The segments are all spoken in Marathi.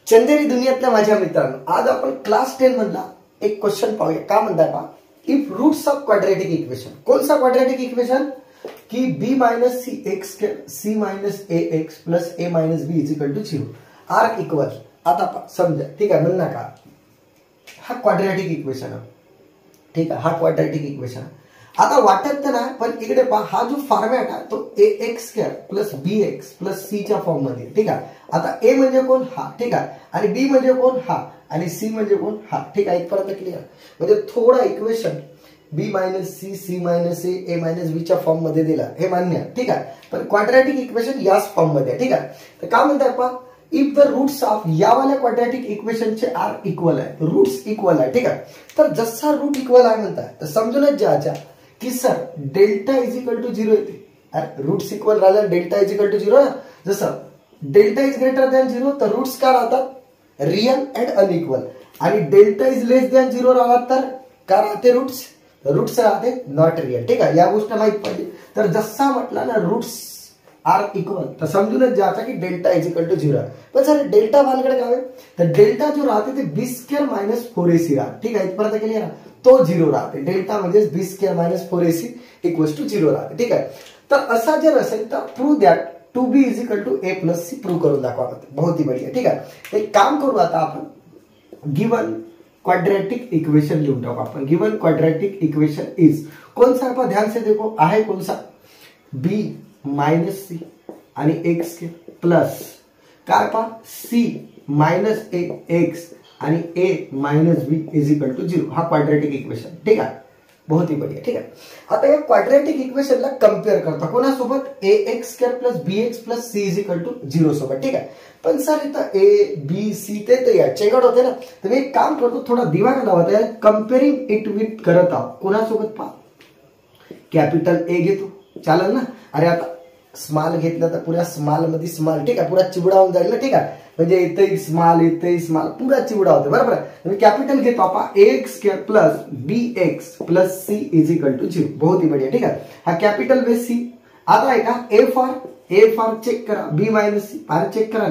चंदेरी दुनियातल्या माझ्या मित्रांनो, आज आपण क्लास 10 मधला एक क्वेश्चन पाहूया. का म्हणताय पहा, if roots of quadratic equation. कोणसा क्वाड्रेटिक इक्वेशन की B minus C x C minus A x plus A minus B is equal to 0 are equal. आता समजा, ठीक आहे, म्हणू नका हा क्वाड्रेटिक इक्वेशन आहे, ठीक आहे, हा क्वाड्रेटिक इक्वेशन आहे. आता वाटत तर नाही, पण इकडे पहा, हा जो फॉर्मॅट आहे तो ए x square plus B x plus C च्या फॉर्म मध्ये, ठीक आहे. आता ए म्हणजे कोण, हा, ठीक आहे, आणि बी म्हणजे कोण, हा, आणि सी म्हणजे कोण, हा, ठीक आहे. इथपर्यंत क्लिअर. म्हणजे थोडा इक्वेशन बी मायनस सी सी मायनस ए मायनस बी च्या फॉर्म मध्ये दिला, हे मान्य, ठीक आहे. पण क्वाड्रेटिक इक्वेशन याच फॉर्म मध्ये, ठीक आहे. तर काय म्हणताय पहा, इफ द रूट्स ऑफ यावाल्या क्वाड्रेटिक इक्वेशनचे आर इक्वल आहे, रूट्स इक्वल आहे, ठीक आहे. तर जसा रूट इक्वल आहे म्हणताय, तर समजूनच ज्याच्या की sir delta is equal to 0 येते. रूट्स इक्वल राहिला, डेल्टा इज इक्वल टू 0. जसं डेल्टा इज ग्रेटर दॅन 0 तर रूट्स का राहतात रियल अँड अनइक्वल, आणि डेल्टा इज लेस दॅन 0 राहिला तर का राहते रूट्स राहते नॉट रियल, ठीक आहे. या गोष्ट माहित पाहिजे. तर जसा म्हटलं ना रूट्स आर इक्वल, तर समजूनच जायचा की डेल्टा इज इक्वल टू 0. पण सर डेल्टा भानकडे काय, तर डेल्टा जो राहते ते बी स्क्वेअर मायनस 4ac राहते, ठीक आहे. इथपर्यंत केली ना, तो 0 राहते. डेल्टा म्हणजे B square minus 4ac equals to 0 राहते, ठीक आहे. तर असा जर असेल तर prove that two B is equal to A plus C prove करून दाखवा. बहुत ही बढिया, ठीक आहे. एक काम करू आता आपण, गिवन क्वाड्रेटिक इक्वेशन लिहून टाकू आपण. गिवन क्वाड्रेटिक इक्वेशन इज कौन सा, आप ध्यान से देखो, आहे कौन सा, बी मायनस सी आणि एक्स के प्लस काय पहा सी मायनस ए एक्स आणि A minus B is equal to 0. हा क्वाड्रेटिक इक्वेशन, ठीक आहे. बहुत ही बढ़िया, ठीक आहे. आता या क्वाड्रेटिक इक्वेशनला कम्पेअर करता कोणासोबत, A x square plus B x plus C is equal to 0 सोबत, ठीक आहे. पण सर इथं ए बी सी ते या चेगड होते ना, तर मी एक काम करतो, थोडा दिमाग लावता, कम्पेअरिंग इट विथ करत आहोत. कोणासोबत पहा, कॅपिटल ए घेतो, चालेल ना. अरे आता स्मॉल घेतलं तर पुऱ्या स्मॉल मध्ये स्मॉल, ठीक आहे, पुरा चिवडा होऊन जाईल ना, ठीक आहे. म्हणजे इथेही स्मॉल पुरा चिवडा होते, बरोबर आहे. कॅपिटल घेतो आपण, X square plus B x plus C is equal to 0. बहुत ही बढ़िया, ठीक आहे. हा कॅपिटल बेस सी. आता आहे का ए फॉर चेक करा, बी मायनस सी फार चेक करा,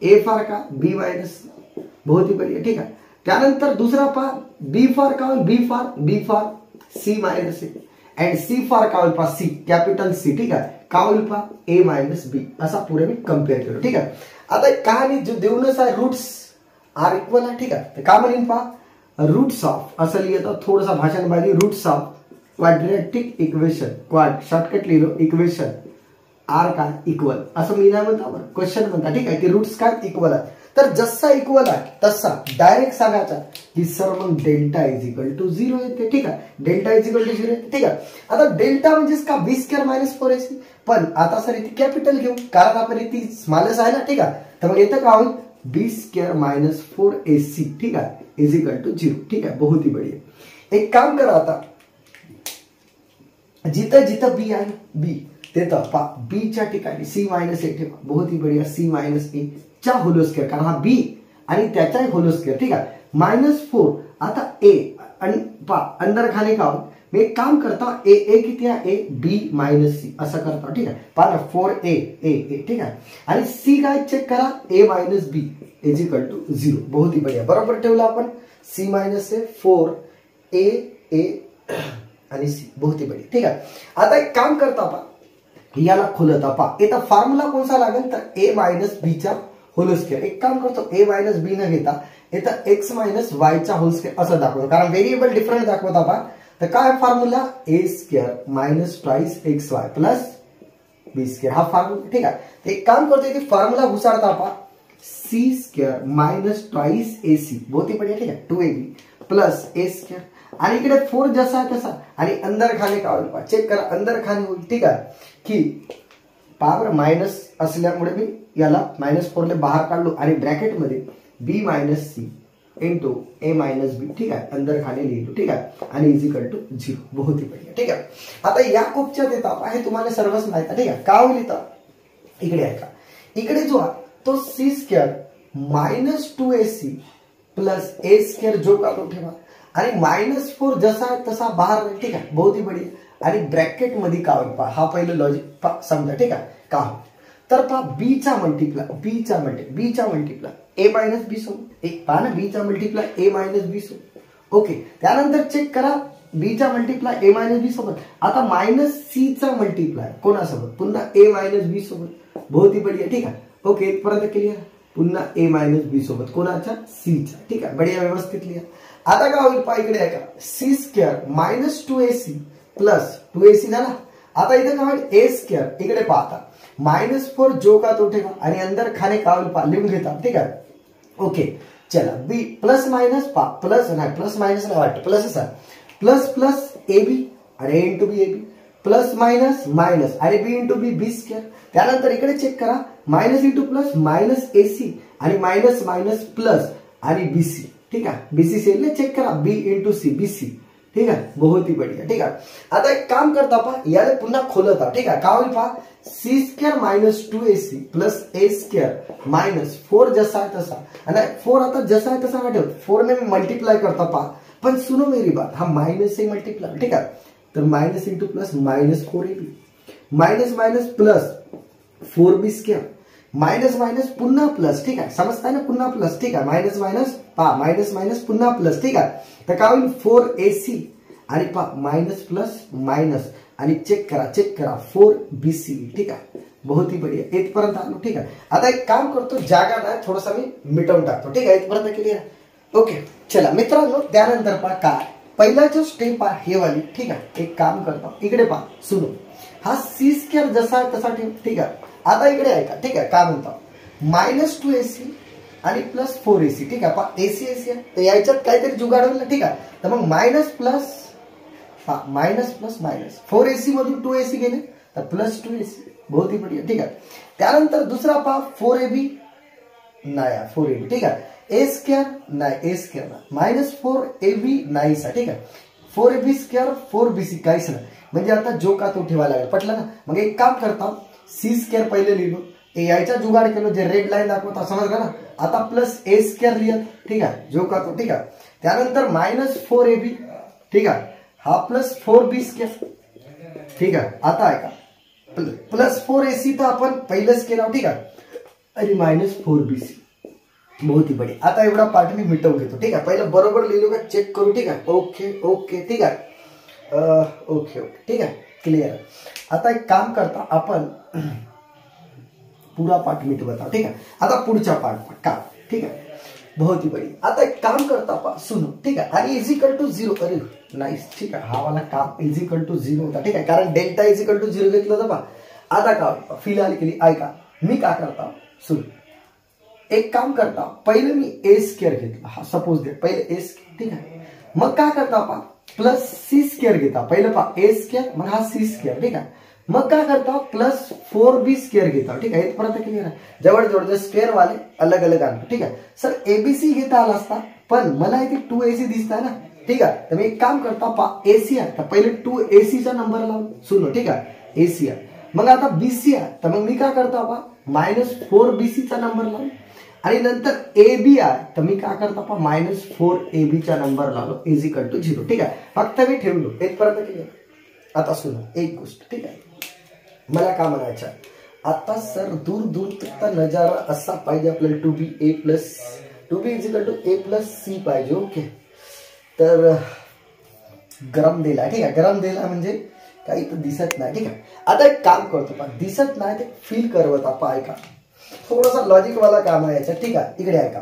ए फॉर का बी मायनस सी. बहुत ही बढ़िया, ठीक आहे. त्यानंतर दुसरा पहा, बी फॉर का, B for C minus C and C for का पहा सी कॅपिटल सी, ठीक आहे. का होईल पहा ए मायनस बी, असा पुढे मी कम्पेअर केलो, ठीक आहे. आता कहाणी जो देऊनच आहे, रूट्स आर इक्वल आहे, ठीक आहे. तर का म्हणेन पहा, रूट्स ऑफ असं लिहितो, थोडासा भाषण पाहिजे, roots of quadratic equation, quad shortcut लिहिलो, इक्वेशन आर काय इक्वल, असं मी नाही म्हणता, क्वेश्चन म्हणता, ठीक आहे, की रूट्स काय इक्वल आहे. तर जसा इक्वल आहे तसा डायरेक्ट सांगायचा की सर मग डेल्टा इज इक्वल टू 0 येते, ठीक आहे. डेल्टा इज इक्वल टू 0 येते, ठीक आहे. आता डेल्टा म्हणजेच का बी स्क्वेअर मायनस 4ac. पण आता सर इथे कॅपिटल घेऊ, कारण आपण इथे स्मॉलच आहे ना, ठीक आहे. तर मग येतं का होईल बी स्क्वेअर मायनस 4ac, ठीक आहे, इज इक्वल टू 0, ठीक आहे. बहुत ही बढ़िया. एक काम करा, आता जिथं जिथं बी आहे, बी तिथं पहा बी च्या ठिकाणी सी मायनस ए ठेवा. बहुत ही बढ़िया, सी मायनस ए च्या होलो स्क्वेअर, कारण हा बी आणि त्याचा होलो स्क्वेअर, ठीक आहे. -4 आता ए पहा अंदर खाली का, मी एक काम करता, ए किती आहे, ए बी मायनस सी असं करता, ठीक आहे. पहा 4a ए, ठीक आहे. आणि सी काय चेक करा, A minus B is equal to 0. बहुत ही बढ़िया, बरोबर ठेवलं आपण. सी मायनस ए 4a आणि सी. बहुत ही बढ़िया, ठीक आहे. आता एक काम करता पहा, याला खोलता पहा, इथं फॉर्म्युला कोणता लागेल, तर ए मायनस बी चा होल स्क्वेअर. एक काम करतो, ए मायनस बी न घेता इथं एक्स मायनस वाय चा होल स्क्वेअर असं दाखवतो, कारण व्हेरिएबल डिफरंट दाखवत आपण. तर काय formula, A square minus twice x y plus B square, हा फॉर्म्युला, ठीक आहे. एक काम करतो, इथे फॉर्म्युला घुसाडता आपण, C square minus twice A C. बहुत ही बढ़िया, ठीक आहे, 2ab प्लस ए स्क्वेअर, आणि इकडे 4 जसा आहे तसा, आणि अंदर खाली का होईल पहा, चेक करा, अंदर खाली होईल, ठीक आहे. की पॉवर मायनस असल्यामुळे मी याला -4 ने बाहेर काढलो, आणि ब्रॅकेट मध्ये बी मायनस सी इंटू ए मायनस बी, ठीक आहे, अंदर खाली लिहिलो, ठीक आहे, आणि इज इक्वल टू 0. बहुत ही बढ़िया, ठीक आहे. आता या खूपच्या देतात आहे तुम्हाला सर्वच माहित आहे, ठीक आहे. का होईल इथं, इकडे आहे का, इकडे जो आहे तो C square minus 2ac plus A square जो का तो ठेवा, आणि -4 जसा आहे तसा बाहेर, ठीक आहे. बहुत ही बढ़िया. आणि ब्रॅकेट मध्ये का होईल पहा, हा पहिलं लॉजिक समजा, ठीक आहे. का तर पहा बीचा मल्टिप्लाय ए मायनस बी सोबत, एक पहा ना बीचा मल्टिप्लाय ए मायनस बी सोबत. ओके, त्यानंतर चेक करा बीचा मल्टिप्लाय ए मायनस बी सोबत. आता मायनस सी चा मल्टिप्लाय कोणासोबत, पुन्हा ए मायनस बी सोबत. बहुत ही बढिया, ठीक आहे. ओके, इथपर्यंत क्लिअर. पुन्हा ए मायनस बी सोबत कोणाच्या, सीचा. ठीक आहे, बढिया, व्यवस्थित लिहा. आता काय होईल पहा, इकडे आहे का C square minus 2ac plus 2ac झाला. आता इथे काय होईल ए स्क्वेअर, इकडे पाहता -4 जो का तो ठेवा आणि अंदर खाने का होईल पहा, लिहून घेता. ठीक आहे. ओके, चला बी प्लस मायनस पहा, प्लस नाही प्लस मायनस नाही वाटतं, प्लसच आहे. प्लस प्लस ए बी आणि A into B A B, plus minus minus आणि बी इंटू बी बी स्क्वेअर. त्यानंतर इकडे चेक करा minus into plus minus AC आणि मायनस मायनस प्लस आणि बीसी. ठीक आहे, बीसी सेल चेक करा बी इंटू सी बीसी. ठीक आहे, बहुत ही बढिया. ठीक आहे, आता एक काम करता पहा, याला पुन्हा खोलता. ठीक आहे, काय होईल पहा, C square minus 2ac plus A square minus 4 जसा आहे तसा. आणि 4 आता जसा आहे तसा नाही ठेवत, 4 ने मी मल्टिप्लाय करता पहा. पण सुनो मेरी बात, हा मायनस से मल्टिप्लाय. ठीक आहे, तर minus into plus minus 4ab minus minus plus 4b square minus minus पुन्हा प्लस. ठीक आहे, समजताय ना, पुन्हा प्लस. ठीक आहे, मायनस मायनस पहा, मायनस मायनस पुन्हा प्लस. ठीक आहे, तर काय होईल 4ac आणि पहा मायनस प्लस मायनस आणि चेक करा 4bc. ठीक आहे, बहुत ही बढिया, इथपर्यंत आलो. ठीक आहे, आता एक काम करतो, जागा नाही थोडासा मी मिटवून टाकतो. ठीक आहे, इथपर्यंत क्लिअर. ओके, चला मित्रांनो, त्यानंतर पहा काय पहिला जो स्टेप आहे हे वाली. ठीक आहे, एक काम करतो, इकडे पहा सुनो, हा सी स्क्वेअर जसा आहे तसा ठेव. ठीक आहे, आता इकडे आहे का. ठीक आहे, काय म्हणतो मायनस 2ac आणि प्लस 4ac. ठीक आहे, पहा एसी एसी आहे, तर याच्यात काहीतरी जुगाड होईल. ठीक आहे, तर मग minus plus minus plus minus 4ac मधून 2ac गेले तर प्लस 2ac. बहुत ही बढिया. ठीक आहे, त्यानंतर दुसरा पहा 4ab नाही 4ab. ठीक आहे, ए स्क्वेअर नाही ए स्क्वेअर नाही मायनस 4ab नाहीसा. ठीक आहे, 4ab स्क्वेअर 4bc काहीच नाही, म्हणजे आता जो का तो ठेवायला लागेल. पटलं ना. मग एक काम करता, सी स्क्वेअर पहिले लिहिलो, यायचा जुगाड केलो, जे रेड लाईन दाखवता समजलं ना. आता प्लस ए स्क्वेअर लिहित. ठीक आहे, जो का तो. ठीक आहे, त्यानंतर मायनस 4ab. ठीक आहे, हा प्लस 4b स्क्वेअर. ठीक आहे, आता आहे का प्लस 4ac तर आपण पहिलेच केला. ठीक आहे, आणि मायनस 4bc. बहुत ही बढिया. आता एवढा पार्ट मी मिटवून घेतो. ठीक आहे, पहिलं बरोबर लिहिलो का चेक करू. ठीक आहे, ओके ओके. ठीक आहे, ओके ओके. ठीक आहे, क्लिअर. आता एक काम करता, आपण पूरा पार्ट मिटवता. ठीक आहे, आता पुढच्या पार्ट का. ठीक आहे, बहुत ही बढिया. आता एक काम करता पहा, सुनो. ठीक आहे, आणि इजिकल टू 0. अरे नाईस. ठीक आहे, हा वाला काम इजिकल टू 0 होता. ठीक आहे, कारण डेल्टा इजिकल टू 0 घेतलं होतं पहा. आता का फिलहाल केली ऐका, मी काय करता सुनो, एक काम करता, पहिले मी ए स्क्वेअर घेतला. हा सपोज दे पहिले ए स्क्वेअर. ठीक आहे, मग काय करता पहा प्लस सी स्क्वेअर घेता. पहिलं पहा ए स्क्वेअर, मग हा सी स्क्वेअर. ठीक आहे, मग काय करता प्लस 4b स्क्वेअर घेता. ठीक आहे, इथपर्यंत क्लिअर आहे. जवळ स्क्वेअर वाले अलग अलग आणतो. ठीक आहे, सर एबीसी घेता आला असता, पण मला इथे 2ac दिसत आहे ना. ठीक आहे, तर मी एक काम करता पहा एसी आहे, तर पहिले 2ac चा नंबर लावून सुनो. ठीक आहे, एसी आहे. मग आता बीसी आहे, तर मग मी काय करता पहा मायनस 4bc चा नंबर लावून, आणि नंतर ए बी आहे, तर मी काय करता पहा मायनस 4ab चा नंबर लावलो इजिकल टू 0. ठीक आहे, फक्त मी ठेवलो इथपर्यंत क्लिअर. आता सुनो एक गोष्ट. ठीक आहे, मला काय म्हणायचं आता सर, दूर दूर तक नजारा असा पाहिजे आपल्याला, टू बी इजिकल टू ए प्लस सी पाहिजे. ओके, तर गरम दिला. ठीक आहे, गरम दिला म्हणजे काही तर दिसत नाही. ठीक आहे, आता एक काम करतो पहा, दिसत नाही ते फील करवत आपण. ऐका, थोडासा लॉजिक वाला काम आहे याच्यात. ठीक आहे, इकडे ऐका,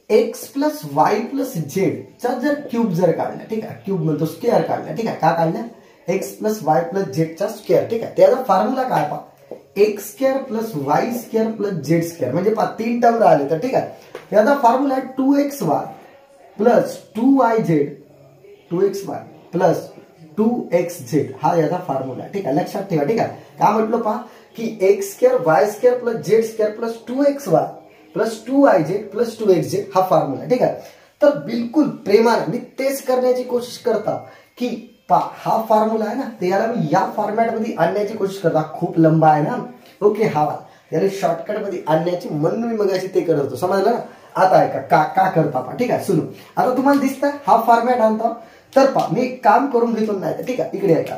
x plus y plus Z चा जर क्यूब जर काढला. ठीक आहे, क्यूब म्हणतो स्क्वेअर काढला. ठीक आहे, का काढला x plus y plus Z चा स्क्वेअर. ठीक आहे, त्याचा फॉर्म्युला काय पहा x square plus y square plus Z square, म्हणजे पहा 3 टर्म राहिले. तर ठीक आहे, त्याचा फॉर्म्युला आहे 2xy plus 2yz 2xy plus 2xz. हा याचा फॉर्म्युला आहे. ठीक आहे, लक्षात ठेवा. ठीक आहे, काय म्हटलं पहा की x square Y square plus Z square plus 2xy plus 2yz plus 2xz हा फॉर्म्युला. ठीक आहे, तर बिलकुल प्रेमाने मी तेच करण्याची कोशिश करता की हा फॉर्म्युला आहे ना, ते याला मी या फॉर्मॅट मध्ये आणण्याची कोशिश करता. खूप लंबा आहे ना. ओके, हा त्याला शॉर्टकट मध्ये आणण्याची म्हणून मी मगाशी ते करत होतो. समजलं ना. आता ऐका का करता पहा. ठीक आहे, सुनो, आता तुम्हाला दिसतंय हा फॉर्मॅट आणता. तर पहा मी एक काम करून घेतो नाही. ठीक आहे, इकडे ऐका,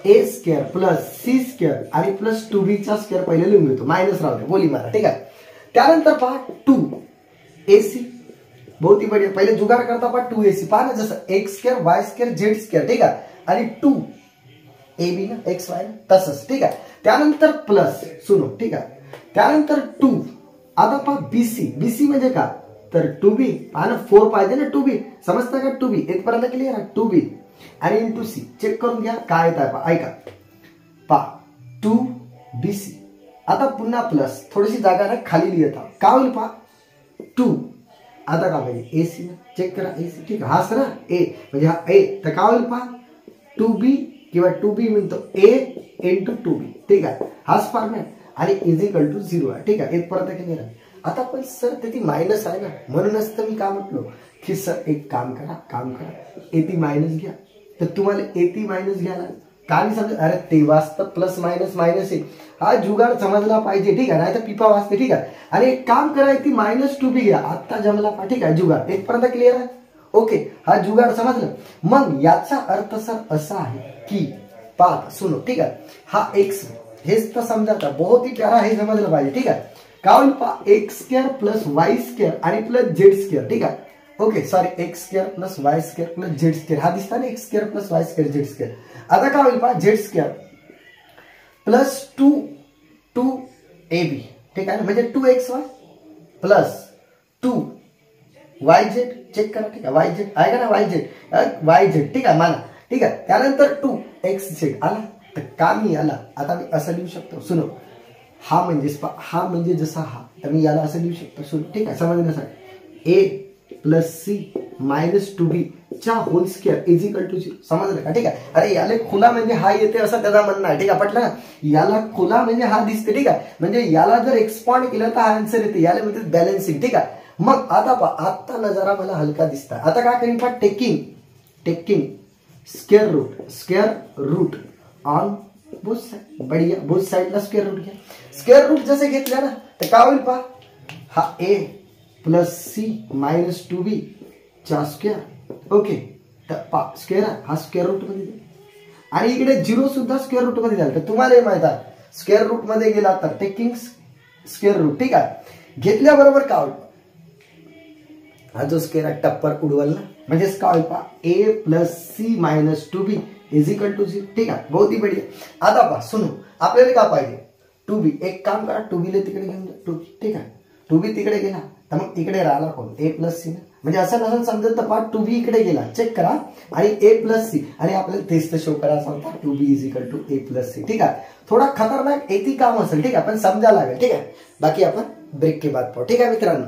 ए स्क्वेअर प्लस सी स्क्वेअर आणि प्लस 2b चा स्क्वेअर पहिले लिहून घेतो, मायनस राहू द्या, बोली मारा, ठीक आहे. त्यानंतर पहा 2ac, बहुत ही बढिया. पहिले जुगाड करता पहा 2ac, पहा ना जसं x square Y square Z square, ठीक आहे, आणि 2ab ना एक्स वाय तसंच, ठीक आहे. त्यानंतर प्लस सुनो, ठीक आहे. त्यानंतर 2, आता पहा बीसी म्हणजे का, तर 2b आणि 4 पाहिजे ना 2b, समजता का 2b इथपर्यंत क्लिअर आहे. 2b आणि इंटू सी चेक करून घ्या काय येत आहे पहा, ऐका पहा 2bc. आता पुन्हा प्लस, थोडीशी जागा नाही खाली लिहित आहोत, का होईल पहा 2, आता का म्हणजे एसी चेक करा, एसी, ठीक आहे. हा सर ए म्हणजे हा ए, तर काय होईल पहा 2b किंवा 2b म्हणतो ए इंटू 2b, ठीक आहे. हाच फॉर्मॅट आणि इजिकल टू 0 आहे, ठीक आहे. इथपर्यंत क्लिअर आहे. आता पण सर ती मायनस आहे ना, म्हणूनच तर मी काय म्हटलो की सर एक काम करा एती मायनस घ्या. तर तुम्हाला एती मायनस घ्यायला का नाही समजा, अरे तेव्हाच तर प्लस मायनस मायनस आहे, हा जुगाड समजला पाहिजे, ठीक आहे, नाही तर पिपा वाचते, ठीक आहे. आणि एक काम करा ती मायनस 2b घ्या, आता जमला पा, ठीक आहे. जुगाड इथपर्यंत क्लिअर आहे, ओके. हा जुगाड समजलं. मग याचा अर्थ सर असा आहे की पहा सुनो, ठीक आहे, हा एक्स हेच तर समजा, बहुत ही प्यारा हे समजलं पाहिजे, ठीक आहे. का होईल पहा x square plus y square आणि प्लस झेड स्क्वेअर, ठीक आहे. Okay sorry, x square plus y square plus Z square, हा दिसता ना x square plus y square Z square. आता काय होईल पहा झेड स्क्वेअर प्लस 2ab, ठीक आहे, म्हणजे 2xy प्लस 2yz, चेक करा, ठीक आहे. yz आहे का ना, yz, ठीक आहे माना, ठीक आहे. त्यानंतर 2xz आला, तर का मी आला, आता मी असं लिहू शकतो, सुनो, हा म्हणजे जसा हा, तर मी याला असं लिहू शकतो, सुनो, ठीक आहे, समजण्यासाठी ए प्लस सी मायनस 2b चा होल स्क्वेअर इजिकल टू 0, समजलं का, ठीक आहे. अरे याला खुला म्हणजे हा येते असं त्याचा म्हणणं आहे, ठीक आहे. पटलं ना, याला खुला म्हणजे हा दिसते, ठीक आहे, म्हणजे याला जर एक्सपांड केलं तर हा आन्सर येते, याला म्हणते बॅलन्सिंग, ठीक आहे. मग आता पहा, आता नजारा मला हलका दिसता. आता काय करीन पहा, taking square root on both side, बढ़िया, बोथ साइडला स्क्वेअर रूट घ्या. स्क्वेअर रूट जसे घेतल्या ना, तर काय होईल पहा, हा ए प्लस सी मायनस 2b चा स्क्वेअर, ओके. तर पहा स्क्वेअर हा स्क्वेअर रूट मध्ये आणि इकडे 0 सुद्धा स्क्वेअर रूट मध्ये झाला, तर तुम्हाला हे माहित आहे स्क्वेअर रूट मध्ये गेला तर टेकिंग स्क्वेअर रूट, ठीक आहे. घेतल्याबरोबर काय होईल, हा जो स्क्वेअर आहे टप्पर उडवल ना, म्हणजेच काय होईल पहा ए प्लस सी मायनस 2b इजिकल टू 0, ठीक आहे. बहुत ही बढिया. आता पहा सुनो, आपल्याला काय पाहिजे 2b, एक काम करा 2b ला तिकडे घेऊन जा, 2b, ठीक आहे. 2b तिकडे गेला तर मग इकडे राहिला कोण, ए प्लस सी, म्हणजे असं नसेल समजत तर पहा 2b इकडे गेला, चेक करा, आणि ए प्लस सी, आणि आपल्याला तेच तर शो करायचं होता 2b इजिकल टू ए प्लस सी, ठीक आहे. थोडा खतरनाक येते काम असेल, ठीक आहे, पण समजायला लागेल, ठीक आहे. बाकी आपण ब्रेक के बाद पाहू, ठीक आहे मित्रांनो.